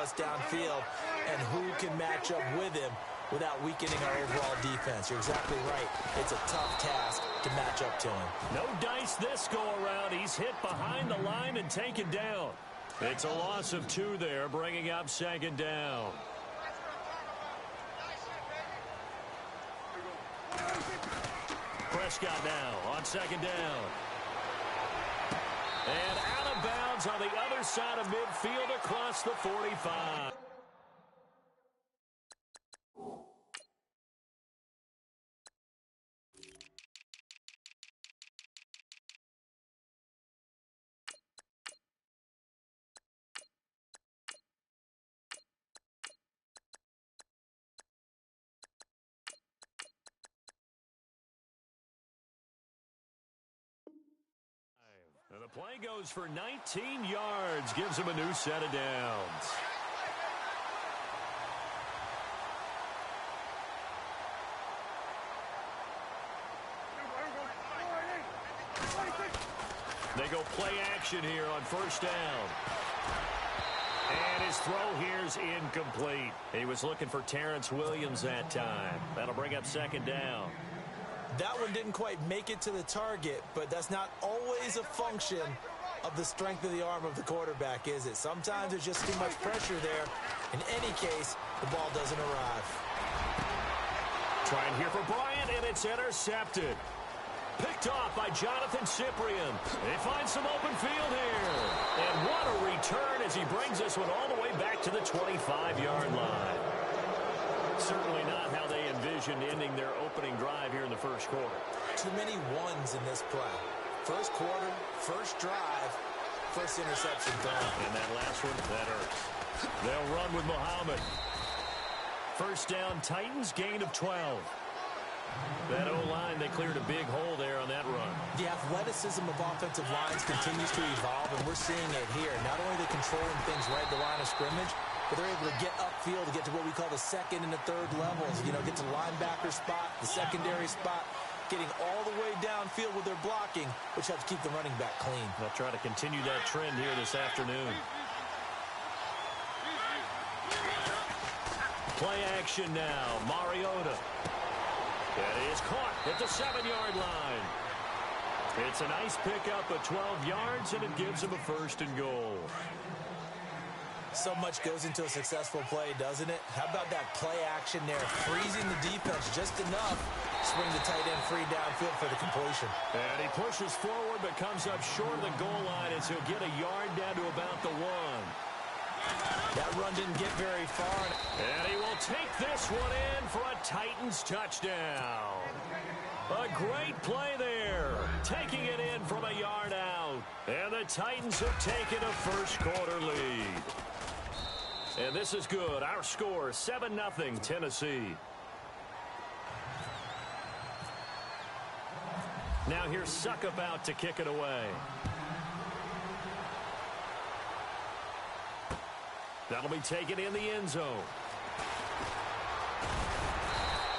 us downfield and who can match up with him without weakening our overall defense. You're exactly right. It's a tough task to match up to him. No dice this go-around. He's hit behind the line and taken down. It's a loss of 2 there, bringing up second down. Prescott now on second down. And out of bounds on the other side of midfield across the 45. And the play goes for 19 yards, gives him a new set of downs. They go play action here on first down. And his throw here's incomplete. He was looking for Terrence Williams that time. That'll bring up second down. That one didn't quite make it to the target, but that's not always a function of the strength of the arm of the quarterback, is it? Sometimes there's just too much pressure there. In any case, the ball doesn't arrive. Trying here for Bryant, and it's intercepted. Picked off by Jonathan Cyprien. They find some open field here. And what a return as he brings this one all the way back to the 25-yard line. Certainly not how they envisioned ending their opening drive here in the first quarter. Too many ones in this play. First quarter, first drive, first interception thrown. And that last one, that hurts. They'll run with Muhammad. First down, Titans, gain of 12. That O-line, they cleared a big hole there on that run. The athleticism of offensive lines continues to evolve, and we're seeing it here. Not only are they controlling things right at the line of scrimmage, but they're able to get upfield to get to what we call the second and the third levels. You know, get to the linebacker spot, the secondary spot, getting all the way downfield with their blocking, which helps keep the running back clean. They'll try to continue that trend here this afternoon. Play action now. Mariota. That is caught at the 7-yard line. It's a nice pickup of 12 yards, and it gives him a first and goal. So much goes into a successful play, doesn't it? How about that play action there? Freezing the defense just enough to swing the tight end free downfield for the completion. And he pushes forward but comes up short of the goal line as he'll get a yard down to about the 1. That run didn't get very far. And he will take this one in for a Titans touchdown. A great play there. Taking it in from a yard out. And the Titans have taken a first quarter lead. And this is good. Our score, 7-0 Tennessee. Now here's Suckup out to kick it away. That'll be taken in the end zone.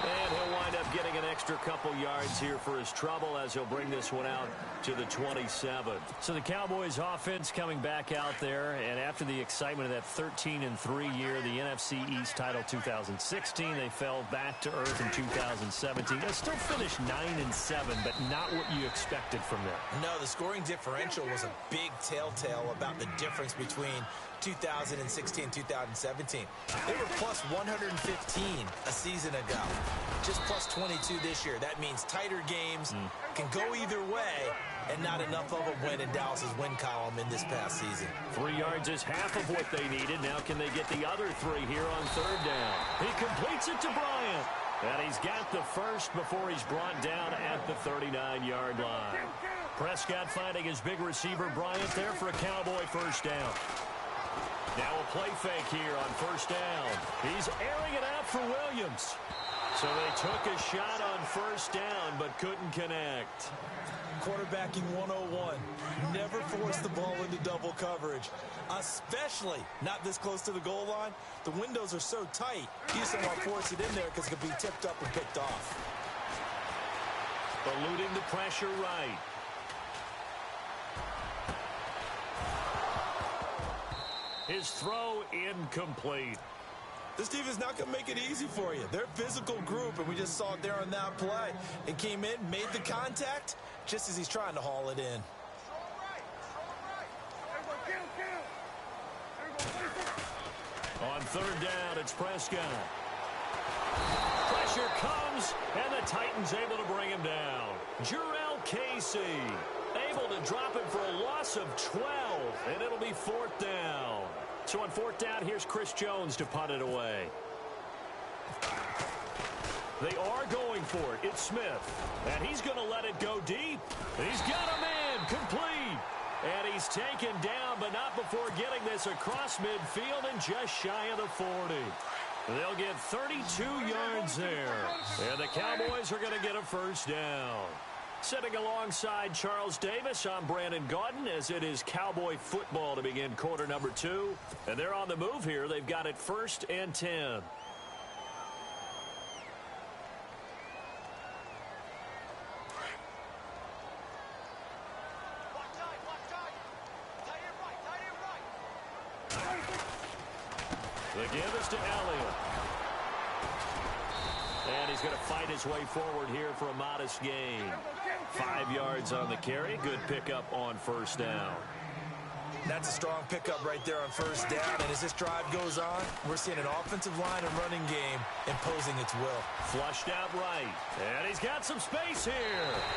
And he'll wind up getting an extra couple yards here for his trouble as he'll bring this one out to the 27. So the Cowboys offense coming back out there, and after the excitement of that 13-3 year, the NFC East title 2016, they fell back to earth in 2017. They still finished 9-7, but not what you expected from them. No, the scoring differential was a big telltale about the difference between 2016 2017. They were plus 115 a season ago. Just plus 22 this year. That means tighter games can go either way, and not enough of them win in Dallas's win column in this past season. 3 yards is half of what they needed. Now can they get the other 3 here on third down? He completes it to Bryant. And he's got the first before he's brought down at the 39-yard line. Prescott finding his big receiver Bryant there for a Cowboy first down. Now a play fake here on first down. He's airing it out for Williams. So they took a shot on first down but couldn't connect. Quarterbacking 101. Never force the ball into double coverage, especially not this close to the goal line. The windows are so tight, you just don't want to force it in there because it could be tipped up and picked off. Eluding the pressure right. His throw incomplete. This defense is not going to make it easy for you. They're a physical group, and we just saw it there on that play. It came in, made the contact, just as he's trying to haul it in. On third down, it's Prescott. Pressure comes, and the Titans able to bring him down. Jurrell Casey able to drop it for a loss of 12, and it'll be fourth down. So on fourth down, here's Chris Jones to punt it away. They are going for it. It's Smith, and he's going to let it go deep. He's got a man complete. And he's taken down, but not before getting this across midfield and just shy of the 40. They'll get 32 yards there. And the Cowboys are going to get a first down. Sitting alongside Charles Davis, I'm Brandon Gaudin, as it is Cowboy football to begin quarter number 2. And they're on the move here. They've got it 1st and 10. The give is to Elliott. And he's going to fight his way forward here for a modest gain. 5 yards on the carry. Good pickup on first down. That's a strong pickup right there on first down. And as this drive goes on, we're seeing an offensive line and running game imposing its will. Flushed out right. And he's got some space here.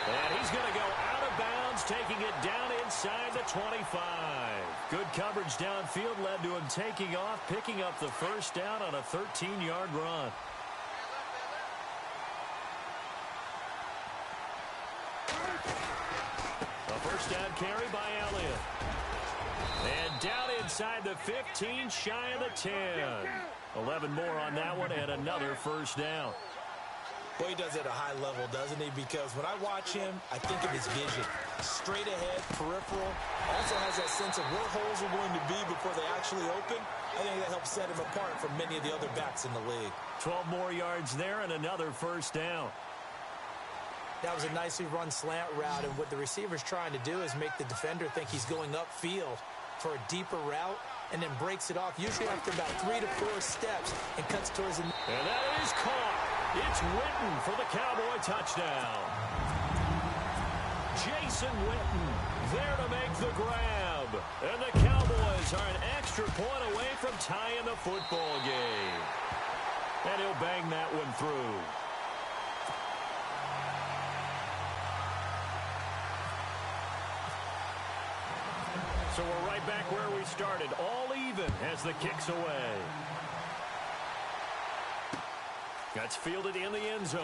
And he's going to go out of bounds, taking it down inside the 25. Good coverage downfield led to him taking off, picking up the first down on a 13-yard run. A first down carry by Elliott. And down inside the 15, shy of the 10. 11 more on that one, and another first down. Well, he does it at a high level, doesn't he? Because when I watch him, I think of his vision. Straight ahead, peripheral. Also has that sense of where holes are going to be before they actually open. I think that helps set him apart from many of the other backs in the league. 12 more yards there and another first down. That was a nicely run slant route, and what the receiver's trying to do is make the defender think he's going upfield for a deeper route, and then breaks it off, usually after about 3 to 4 steps, and cuts towards the... And that is caught. It's Witten for the Cowboy touchdown. Jason Witten there to make the grab. And the Cowboys are an extra point away from tying the football game. And he'll bang that one through. So we're right back where we started, all even as the kick's away. That's fielded in the end zone.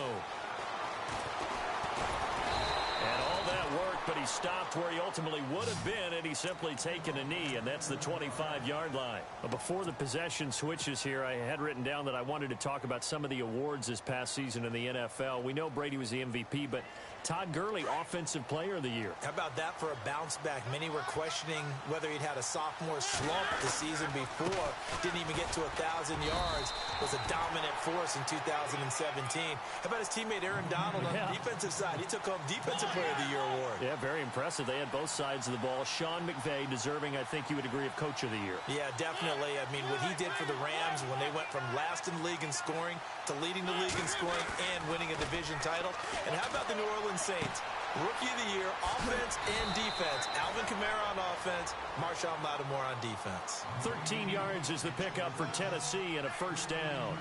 And all that worked, but he stopped where he ultimately would have been, and he's simply taken a knee, and that's the 25-yard line. But before the possession switches here, I had written down that I wanted to talk about some of the awards this past season in the NFL. We know Brady was the MVP, but Todd Gurley, Offensive Player of the Year. How about that for a bounce back? Many were questioning whether he'd had a sophomore slump the season before. Didn't even get to 1,000 yards. Was a dominant force in 2017. How about his teammate Aaron Donald on the defensive side? He took home Defensive Player of the Year award. Yeah, very impressive. They had both sides of the ball. Sean McVay deserving, I think you would agree, of Coach of the Year. Yeah, definitely. I mean, what he did for the Rams when they went from last in the league in scoring to leading the league in scoring and winning a division title. And how about the New Orleans Saints? Rookie of the Year, offense and defense. Alvin Kamara on offense, Marshawn Lattimore on defense. 13 yards is the pickup for Tennessee and a first down.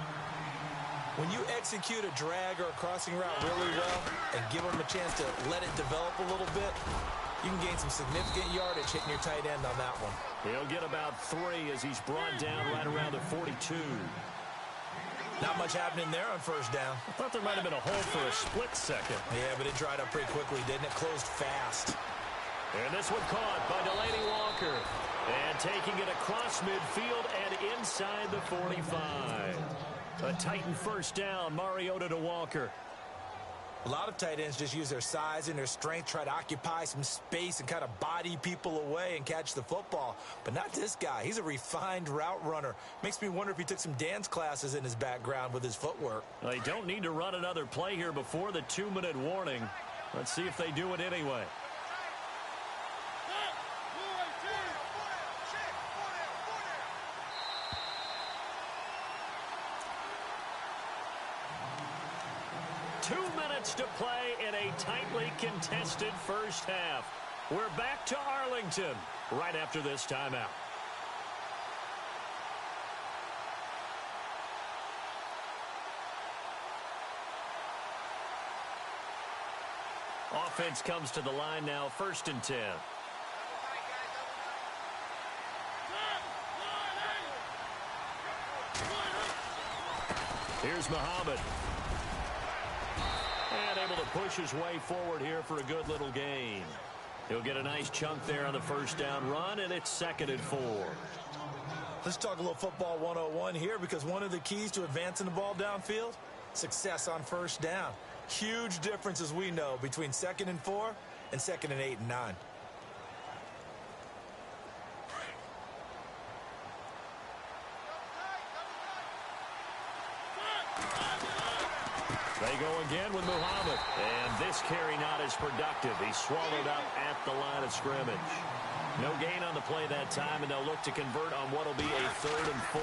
When you execute a drag or a crossing route really well and give them a chance to let it develop a little bit, you can gain some significant yardage hitting your tight end on that one. He'll get about 3 as he's brought down right around the 42. Not much happening there on first down. I thought there might have been a hole for a split second. Yeah, but it dried up pretty quickly, didn't it? Closed fast. And this one caught by Delaney Walker. And taking it across midfield and inside the 45. A Titan first down, Mariota to Walker. A lot of tight ends just use their size and their strength, try to occupy some space and kind of body people away and catch the football. But not this guy. He's a refined route runner. Makes me wonder if he took some dance classes in his background with his footwork. They don't need to run another play here before the 2-minute warning. Let's see if they do it anyway. 2 minutes to play in a tightly contested first half. We're back to Arlington right after this timeout. Offense comes to the line now, 1st and 10. Here's Muhammad. And able to push his way forward here for a good little gain. He'll get a nice chunk there on the first down run, and it's 2nd and 4. Let's talk a little football 101 here, because one of the keys to advancing the ball downfield, success on first down. Huge difference, as we know, between 2nd and 4 and 2nd and 8 and 9. They go again with Muhammad. And this carry not as productive. He's swallowed up at the line of scrimmage. No gain on the play that time, and they'll look to convert on what will be a 3rd and 4.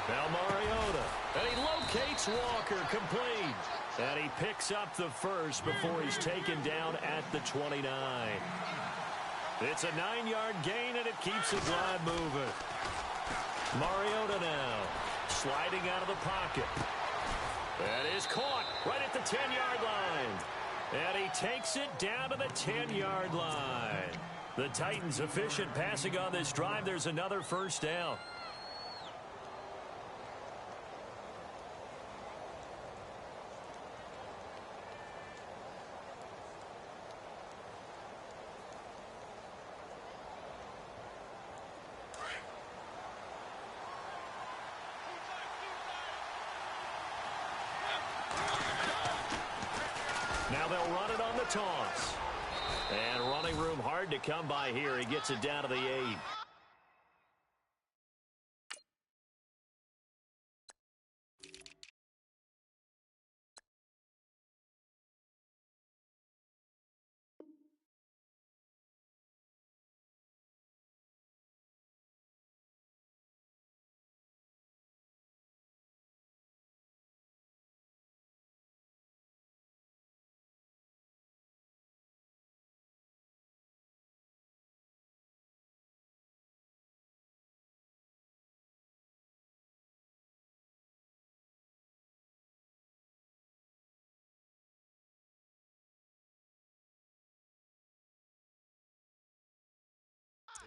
Now Mariota. And he locates Walker, complete. And he picks up the first before he's taken down at the 29. It's a 9-yard gain, and it keeps the drive moving. Mariota now sliding out of the pocket. That is caught right at the 10-yard line. And he takes it down to the 10-yard line. The Titans efficient passing on this drive. There's another first down. Now they'll run it on the toss. And running room hard to come by here. He gets it down to the 8.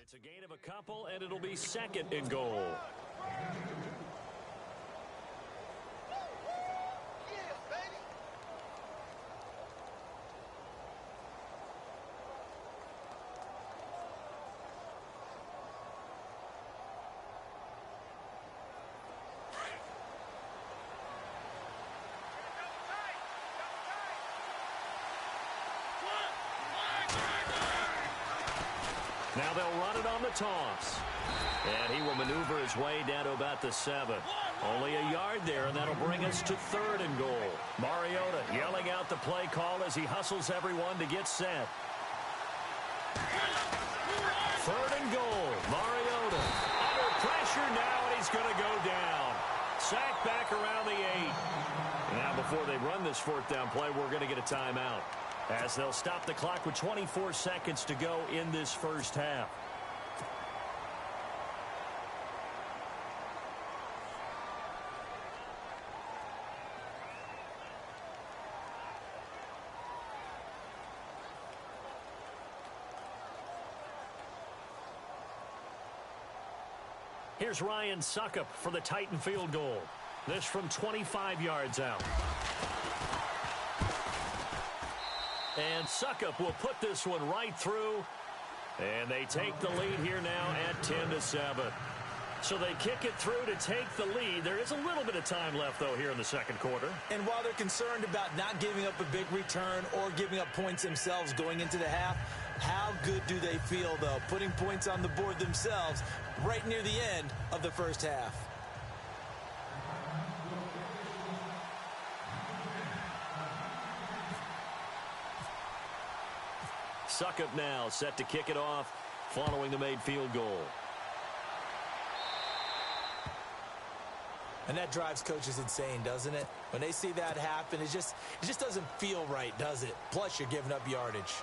It's a gain of a couple, and it'll be 2nd and goal. Now they'll run it on the toss. And he will maneuver his way down to about the 7. Only a yard there, and that'll bring us to 3rd and goal. Mariota yelling out the play call as he hustles everyone to get set. 3rd and goal. Mariota under pressure now, and he's going to go down. Sacked back around the 8. Now before they run this 4th down play, we're going to get a timeout, as they'll stop the clock with 24 seconds to go in this first half. Here's Ryan Suckup for the Titan field goal. This from 25 yards out. And Suckup will put this one right through. And they take the lead here now at 10-7. So they kick it through to take the lead. There is a little bit of time left, though, here in the second quarter. And while they're concerned about not giving up a big return or giving up points themselves going into the half, how good do they feel, though, putting points on the board themselves right near the end of the first half? Suckup now set to kick it off following the made field goal. And that drives coaches insane, doesn't it? When they see that happen, it just doesn't feel right, does it? Plus, you're giving up yardage.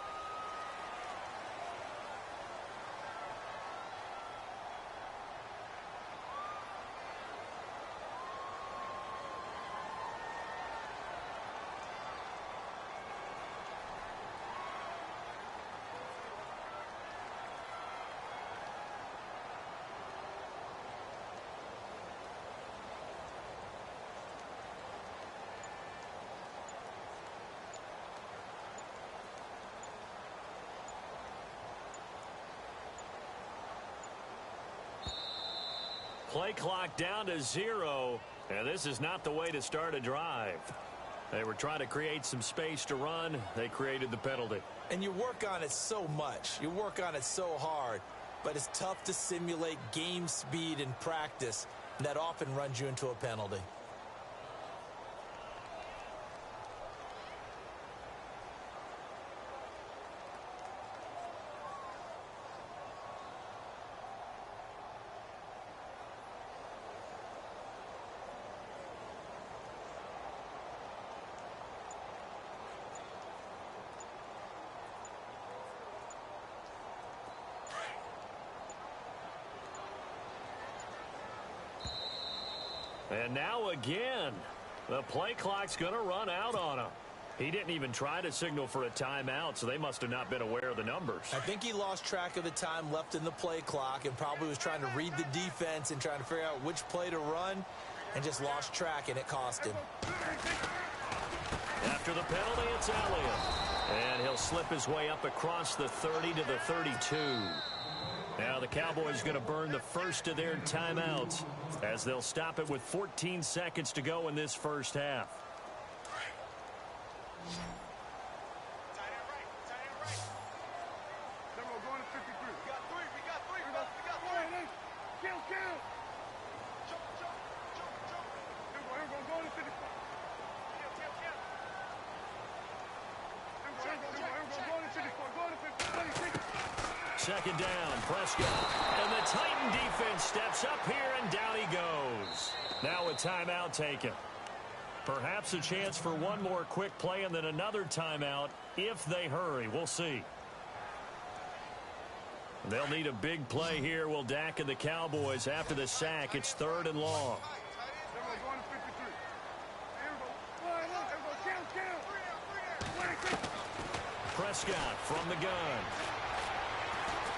Play clock down to 0, and this is not the way to start a drive. They were trying to create some space to run. They created the penalty. And you work on it so much. You work on it so hard. But it's tough to simulate game speed in practice. And that often runs you into a penalty. And now again, the play clock's going to run out on him. He didn't even try to signal for a timeout, so they must have not been aware of the numbers. I think he lost track of the time left in the play clock and probably was trying to read the defense and trying to figure out which play to run and just lost track, and it cost him. After the penalty, it's Elliott. And he'll slip his way up across the 30 to the 32. Now the Cowboys going to burn the first of their timeouts as they'll stop it with 14 seconds to go in this first half. Second down, Prescott. And the Titan defense steps up here, and down he goes. Now a timeout taken. Perhaps a chance for one more quick play and then another timeout if they hurry. We'll see. They'll need a big play here, will Dak and the Cowboys. After the sack, it's 3rd and long. Prescott from the gun.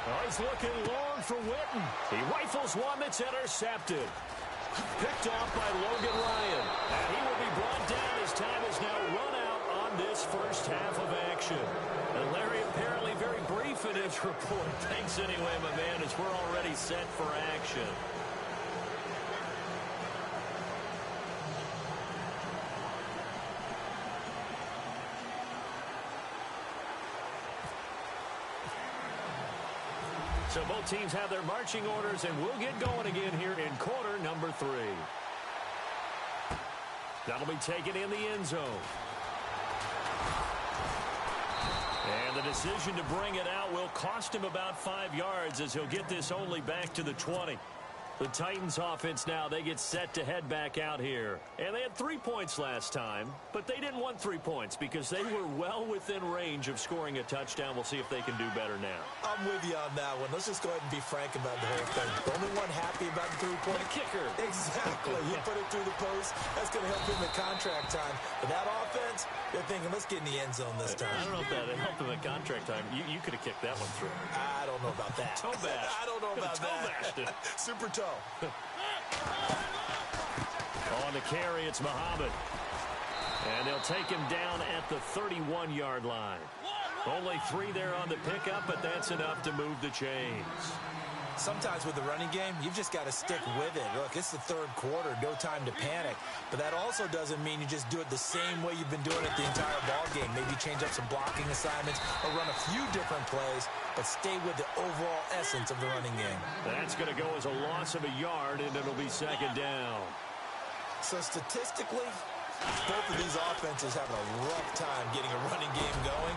Oh, he's looking long for Witten. He rifles one that's intercepted. Picked off by Logan Ryan. And he will be brought down as time is now run out on this first half of action. And Larry apparently very brief in his report. Thanks anyway, my man, as we're already set for action. So both teams have their marching orders, and we'll get going again here in quarter number 3. That'll be taken in the end zone. And the decision to bring it out will cost him about 5 yards as he'll get this only back to the 20. The Titans offense now, they get set to head back out here. And they had 3 points last time, but they didn't want 3 points because they were well within range of scoring a touchdown. We'll see if they can do better now. I'm with you on that one. Let's just go ahead and be frank about the whole thing. The only one happy about the 3-point kicker. Exactly. He put it through the post. That's going to help him at contract time. But that offense, they're thinking, let's get in the end zone this time. I don't know if that helped him at contract time. You could have kicked that one through. I don't know about that. Toe bash. I don't know about that. It. Super toe. On the carry, it's Muhammad. And they'll take him down at the 31-yard line. Only 3 there on the pickup, but that's enough to move the chains. Sometimes with the running game, you've just got to stick with it. Look, it's the 3rd quarter, no time to panic. But that also doesn't mean you just do it the same way you've been doing it the entire ball game. Maybe change up some blocking assignments or run a few different plays, but stay with the overall essence of the running game. That's going to go as a loss of a yard, and it'll be 2nd down. So statistically, both of these offenses having a rough time getting a running game going.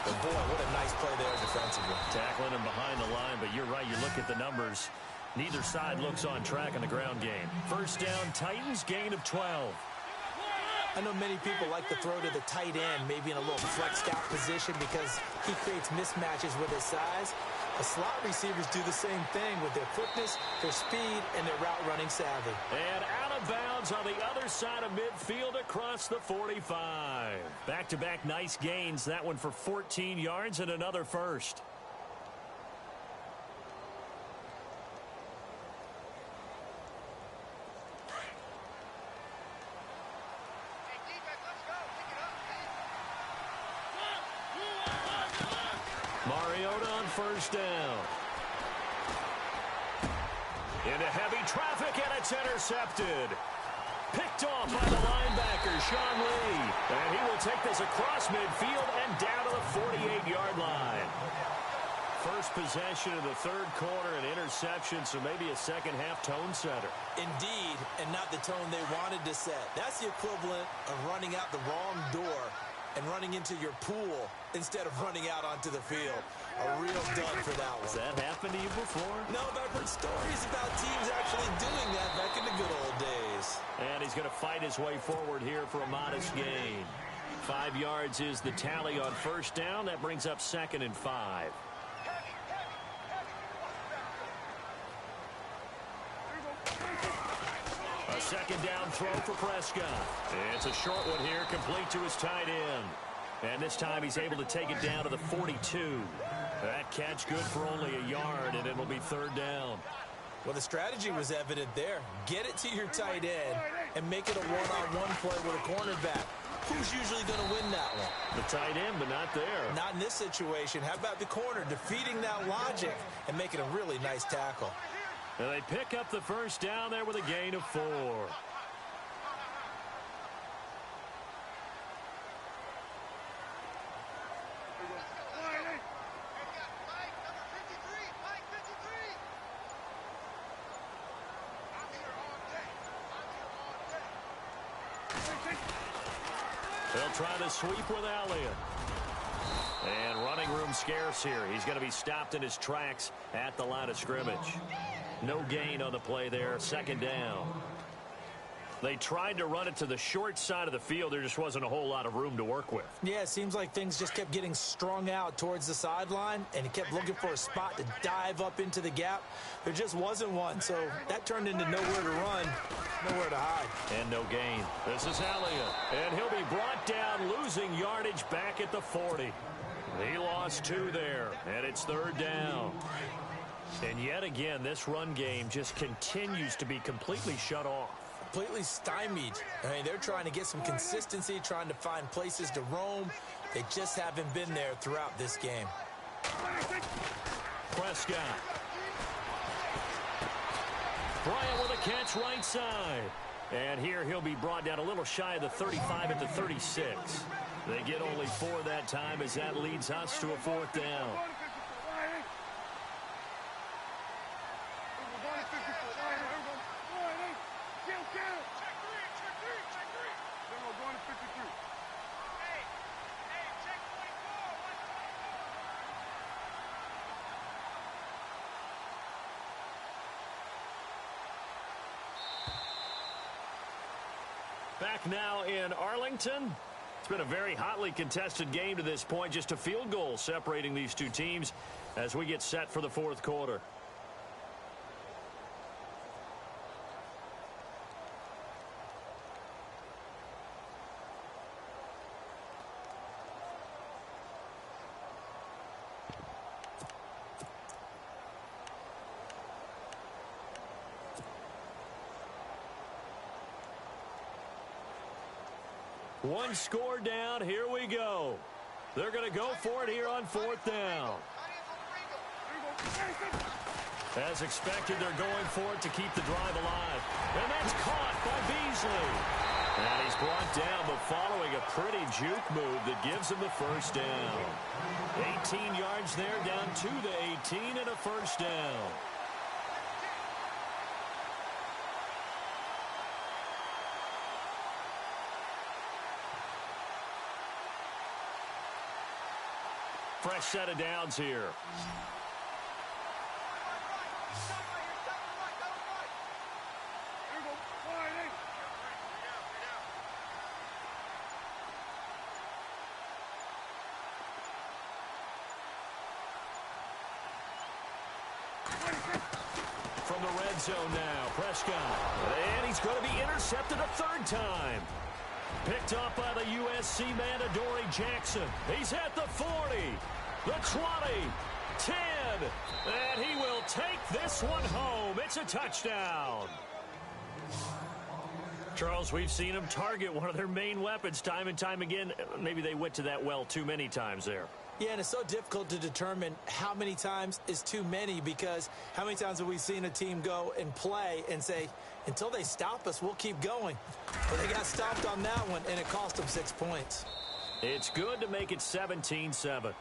But boy, what a nice play there defensively. Tackling him behind the line, but you're right. You look at the numbers. Neither side looks on track in the ground game. First down, Titans, gain of 12. I know many people like to throw to the tight end, maybe in a little flexed out position because he creates mismatches with his size. The slot receivers do the same thing with their quickness, their speed, and their route running savvy. And out of bounds on the other side of midfield across the 45. Back-to-back nice gains. That one for 14 yards and another first. Mariota on first down. Into heavy traffic, and it's intercepted. Picked off by the linebacker, Sean Lee. And he will take this across midfield and down to the 48-yard line. First possession of the third quarter, an interception, so maybe a second-half tone setter. Indeed, and not the tone they wanted to set. That's the equivalent of running out the wrong door and running into your pool instead of running out onto the field. A real dud for that one. Has that happened to you before? No, but I've heard stories about teams actually doing that back in the good old days. And he's going to fight his way forward here for a modest gain. 5 yards is the tally on first down. That brings up 2nd and 5. A second down throw for Prescott. It's a short one here, complete to his tight end. And this time he's able to take it down to the 42. That catch good for only a yard, and it'll be third down. Well, the strategy was evident there. Get it to your tight end and make it a one-on-one play with a cornerback. Who's usually going to win that one? The tight end, but not there. Not in this situation. How about the corner defeating that logic and making a really nice tackle? And they pick up the first down there with a gain of 4. They'll try to sweep with Elliott. And running room scarce here. He's going to be stopped in his tracks at the line of scrimmage. No gain on the play there. Second down. They tried to run it to the short side of the field. There just wasn't a whole lot of room to work with. Yeah, it seems like things just kept getting strung out towards the sideline, and he kept looking for a spot to dive up into the gap. There just wasn't one, so that turned into nowhere to run, nowhere to hide. And no gain. This is Elliott, and he'll be brought down, losing yardage back at the 40. He lost 2 there, and it's third down. And yet again, this run game just continues to be completely shut off. Completely stymied. I mean, they're trying to get some consistency, trying to find places to roam. They just haven't been there throughout this game. Prescott. Bryant with a catch right side. And here he'll be brought down a little shy of the 35 at the 36. They get only 4 that time as that leads us to a fourth down. Back now in Arlington. It's been a very hotly contested game to this point. Just a field goal separating these two teams as we get set for the fourth quarter. One score down. Here we go. They're going to go for it here on fourth down. As expected, they're going for it to keep the drive alive. And that's caught by Beasley. And he's brought down, but following a pretty juke move that gives him the first down. 18 yards there, down to the 18 and a first down. Fresh set of downs here. red zone now. Prescott. And he's going to be intercepted a third time. Picked off by the USC man, Adoree Jackson. He's at the 40, the 20, 10, and he will take this one home. It's a touchdown. Charles, we've seen him target one of their main weapons time and time again. Maybe they went to that well too many times there. Yeah, and it's so difficult to determine how many times is too many, because how many times have we seen a team go and play and say, until they stop us, we'll keep going. But they got stopped on that one, and it cost them 6 points. It's good to make it 17-7.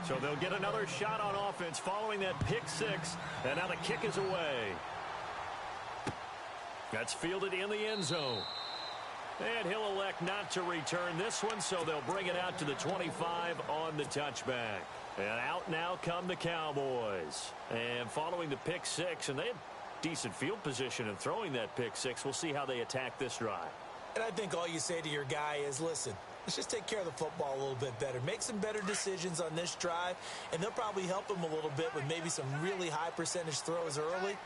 So they'll get another shot on offense following that pick six, and now the kick is away. That's fielded in the end zone. And he'll elect not to return this one, so they'll bring it out to the 25 on the touchback. And out now come the Cowboys. And following the pick six, and they had decent field position in throwing that pick six. We'll see how they attack this drive. And I think all you say to your guy is, listen, let's just take care of the football a little bit better. Make some better decisions on this drive, and they'll probably help him a little bit with maybe some really high percentage throws early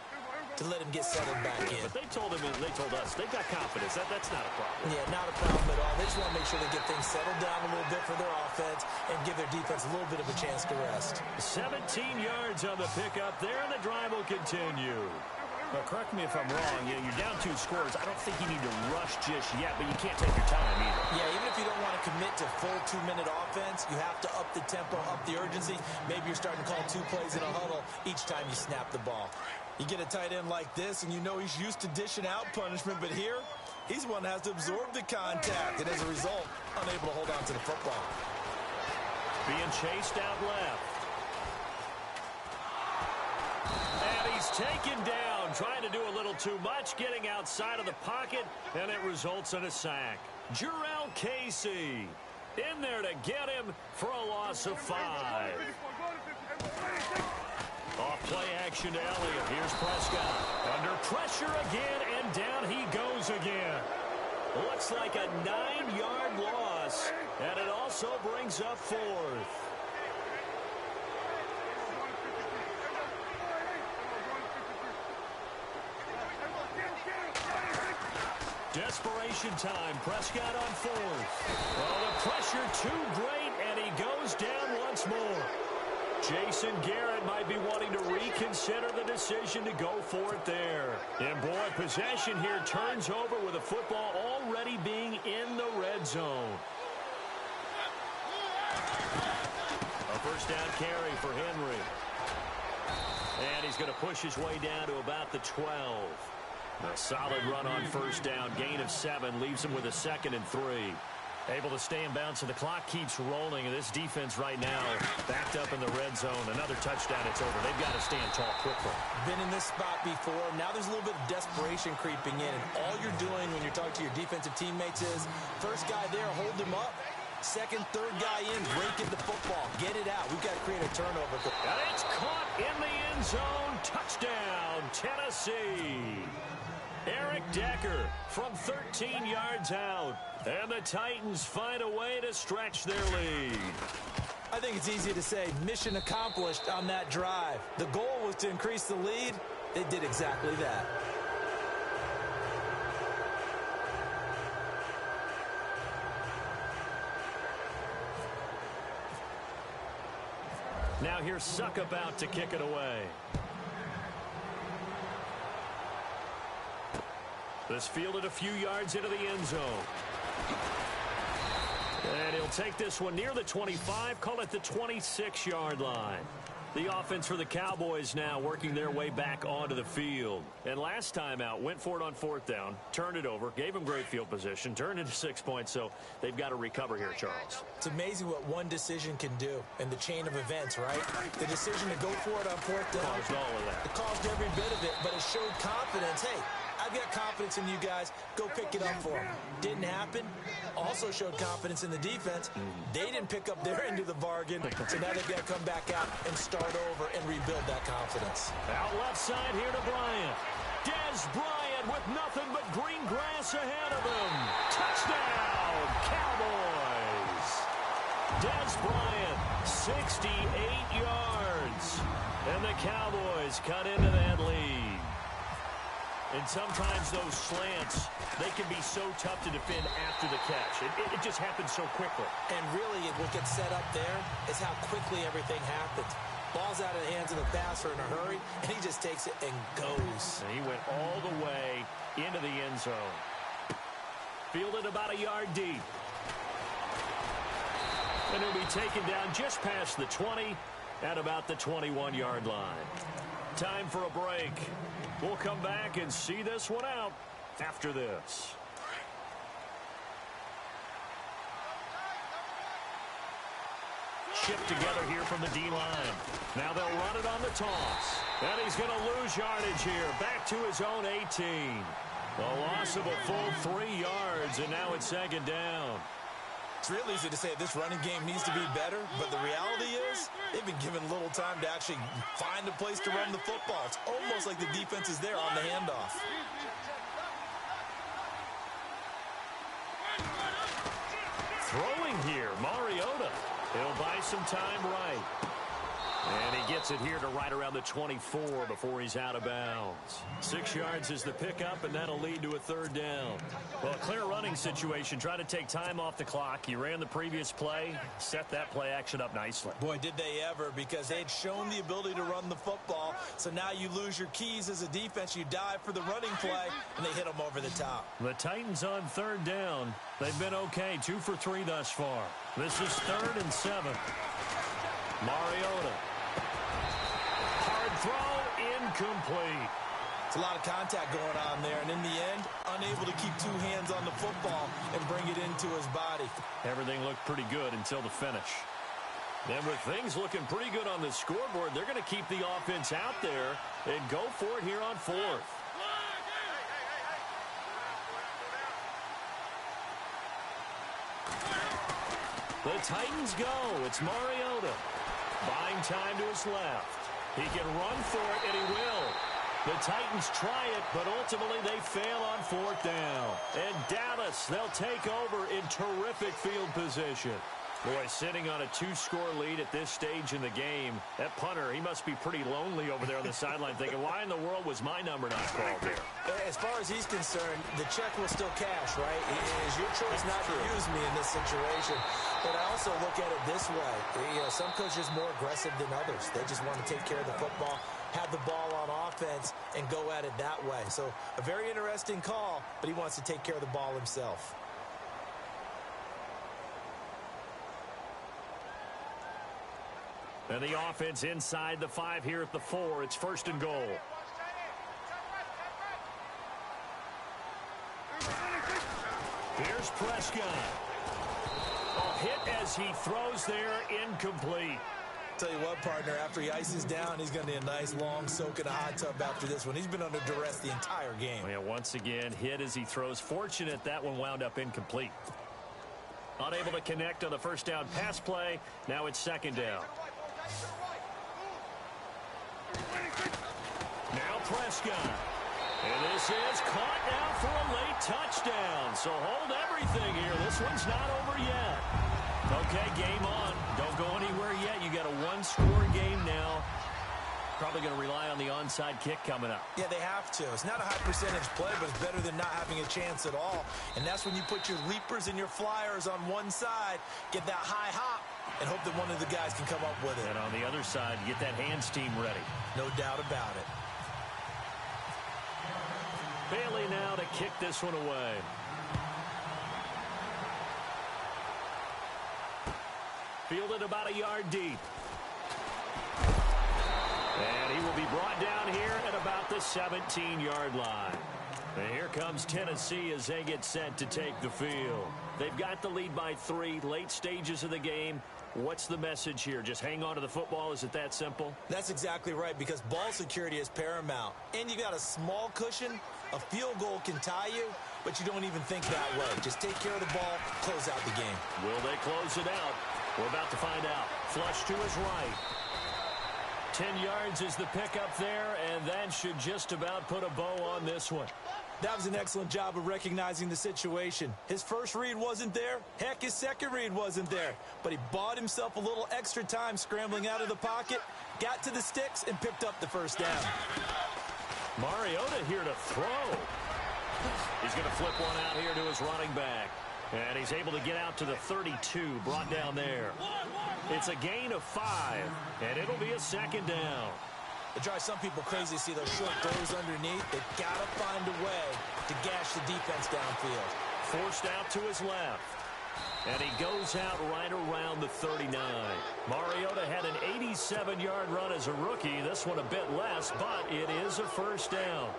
to let him get settled back in. But they told him, and they told us, they've got confidence. That's not a problem. Yeah, not a problem at all. They just want to make sure they get things settled down a little bit for their offense and give their defense a little bit of a chance to rest. 17 yards on the pickup there, and the drive will continue. Well, correct me if I'm wrong. You're down 2 scores. I don't think you need to rush just yet, but you can't take your time either. Yeah, even if you don't want to commit to full 2-minute offense, you have to up the tempo, up the urgency. Maybe you're starting to call 2 plays in a huddle each time you snap the ball. You get a tight end like this, and you know he's used to dishing out punishment, but here, he's one that has to absorb the contact, and as a result, unable to hold on to the football. Being chased out left. And he's taken down, trying to do a little too much, getting outside of the pocket, and it results in a sack. Jarrell Casey in there to get him for a loss of 5. Off play action to Elliott. Here's Prescott. Under pressure again, and down he goes again. Looks like a 9-yard loss, and it also brings up 4th. Desperation time. Prescott on 4th. Oh, the pressure too great, and he goes down once more. Jason Garrett might be wanting to reconsider the decision to go for it there. And boy, possession here turns over with the football already being in the red zone. A first down carry for Henry. And he's going to push his way down to about the 12. A solid run on first down. Gain of 7 leaves him with a 2nd and 3. Able to stay in bounds, and the clock keeps rolling. And this defense right now backed up in the red zone. Another touchdown, it's over. They've got to stand tall quickly. Been in this spot before. Now there's a little bit of desperation creeping in. And all you're doing when you're talking to your defensive teammates is, first guy there, hold him up. Second, third guy in, breaking the football. Get it out. We've got to create a turnover. And it's caught in the end zone. Touchdown, Tennessee. Eric Decker from 13 yards out. And the Titans find a way to stretch their lead. I think it's easy to say mission accomplished on that drive. The goal was to increase the lead. They did exactly that. Now here's Suckup out to kick it away. This fielded a few yards into the end zone. And he'll take this one near the 25, call it the 26-yard line. The offense for the Cowboys now working their way back onto the field. And last time out, went for it on 4th down, turned it over, gave them great field position, turned into 6 points, so they've got to recover here, Charles. It's amazing what one decision can do in the chain of events, right? The decision to go for it on 4th down. Caused all of that. It caused every bit of it, but it showed confidence. Hey, I've got confidence in you guys. Go pick it up for them. Didn't happen. Also showed confidence in the defense. They didn't pick up their end of the bargain, so now they've got to come back out and start over and rebuild that confidence. Out left side here to Bryant. Dez Bryant with nothing but green grass ahead of him. Touchdown, Cowboys. Dez Bryant 68 yards. And the Cowboys cut into that lead. And sometimes those slants, they can be so tough to defend after the catch. It just happens so quickly. And really, what gets set up there is how quickly everything happens. Ball's out of the hands of the passer in a hurry, and he just takes it and goes. And he went all the way into the end zone. Fielded about a yard deep. And he'll be taken down just past the 20 at about the 21-yard line. Time for a break. We'll come back and see this one out after this. Shift together here from the D-line. Now they'll run it on the toss. And he's going to lose yardage here. Back to his own 18. A loss of a full 3 yards, and now it's second down. It's real easy to say this running game needs to be better, but the reality is they've been given little time to actually find a place to run the football. It's almost like the defense is there on the handoff. Throwing here, Mariota. He'll buy some time right. And he gets it here to right around the 24 before he's out of bounds. 6 yards is the pickup, and that'll lead to a third down. Well, a clear running situation. Try to take time off the clock. He ran the previous play, set that play action up nicely. Boy, did they ever, because they'd shown the ability to run the football. So now you lose your keys as a defense. You dive for the running play, and they hit them over the top. The Titans on third down. They've been okay, 2 for 3 thus far. This is 3rd and 7. Mariota. Hard throw, incomplete. It's a lot of contact going on there, and in the end, unable to keep 2 hands on the football and bring it into his body. Everything looked pretty good until the finish. And with things looking pretty good on the scoreboard, they're going to keep the offense out there and go for it here on 4th. The Titans go. It's Mariota. Buying time to his left. He can run for it, and he will. The Titans try it, but ultimately they fail on 4th down. And Dallas, they'll take over in terrific field position. Boy, sitting on a 2-score lead at this stage in the game, that punter, he must be pretty lonely over there on the sideline thinking, why in the world was my number not called there? As far as he's concerned, the check will still cash, right? It is your choice not to use me in this situation. But I also look at it this way. You know, some coaches are more aggressive than others. They just want to take care of the football, have the ball on offense, and go at it that way. So a very interesting call, but he wants to take care of the ball himself. And the offense inside the 5 here at the 4. It's 1st and goal. Here's Prescott. A hit as he throws there, incomplete. Tell you what, partner, after he ices down, he's going to need a nice long soak in a hot tub after this one. He's been under duress the entire game. Yeah, once again, hit as he throws. Fortunate that one wound up incomplete. Unable to connect on the first down pass play. Now it's 2nd down. Now Prescott. And this is caught now for a late touchdown. So hold everything here. This one's not over yet. Okay, game on. Don't go anywhere yet. You got a 1-score game now. Probably going to rely on the onside kick coming up. Yeah, they have to. It's not a high percentage play, but it's better than not having a chance at all. And that's when you put your leapers and your flyers on one side, get that high hop, and hope that one of the guys can come up with it. And on the other side, get that hands team ready. No doubt about it. Bailey now to kick this one away. Fielded about a yard deep. And he will be brought down here at about the 17-yard line. And here comes Tennessee as they get set to take the field. They've got the lead by 3, late stages of the game. What's the message here? Just hang on to the football? Is it that simple? That's exactly right, because ball security is paramount. And you got a small cushion. A field goal can tie you, but you don't even think that way. Just take care of the ball, close out the game. Will they close it out? We're about to find out. Flush to his right. 10 yards is the pickup there, and that should just about put a bow on this one. That was an excellent job of recognizing the situation. His first read wasn't there. Heck, his second read wasn't there. But he bought himself a little extra time scrambling out of the pocket, got to the sticks, and picked up the first down. Mariota here to throw. He's going to flip one out here to his running back. And he's able to get out to the 32, brought down there. It's a gain of 5, and it'll be a second down. It drives some people crazy to see those short throws underneath. They've got to find a way to gash the defense downfield. Forced out to his left. And he goes out right around the 39. Mariota had an 87-yard run as a rookie. This one a bit less, but it is a first down.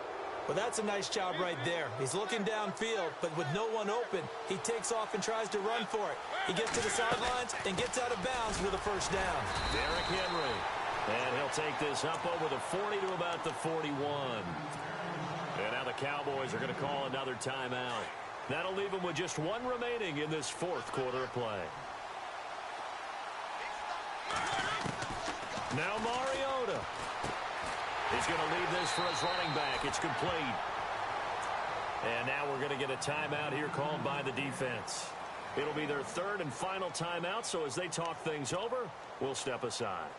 Well, that's a nice job right there. He's looking downfield, but with no one open, he takes off and tries to run for it. He gets to the sidelines and gets out of bounds with a first down. Derrick Henry. And he'll take this up over the 40 to about the 41. And now the Cowboys are going to call another timeout. That'll leave them with just one remaining in this fourth quarter of play. Now Mariota. He's going to leave this for his running back. It's complete. And now we're going to get a timeout here called by the defense. It'll be their third and final timeout, so as they talk things over, we'll step aside.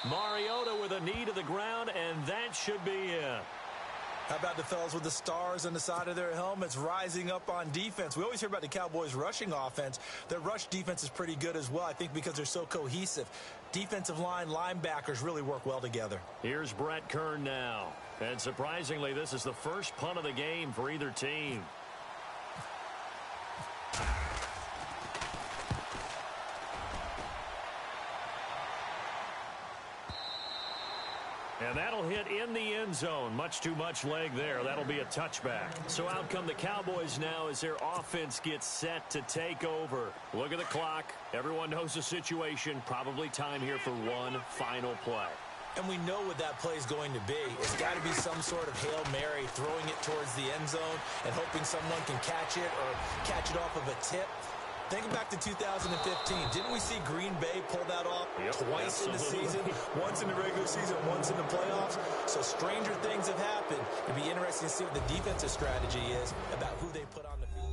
Mariota with a knee to the ground, and that should be it. How about the fellas with the stars on the side of their helmets rising up on defense? We always hear about the Cowboys' rushing offense. Their rush defense is pretty good as well, I think, because they're so cohesive. Defensive line, linebackers really work well together. Here's Brett Kern now. And surprisingly, this is the first punt of the game for either team. And that'll hit in the end zone. Much too much leg there. That'll be a touchback. So out come the Cowboys now as their offense gets set to take over. Look at the clock. Everyone knows the situation. Probably time here for one final play. And we know what that play is going to be. It's got to be some sort of Hail Mary, throwing it towards the end zone and hoping someone can catch it or catch it off of a tip. Think back to 2015. Didn't we see Green Bay pull that off twice in the season? Once in the regular season, once in the playoffs. So stranger things have happened. It'd be interesting to see what the defensive strategy is about who they put on the field.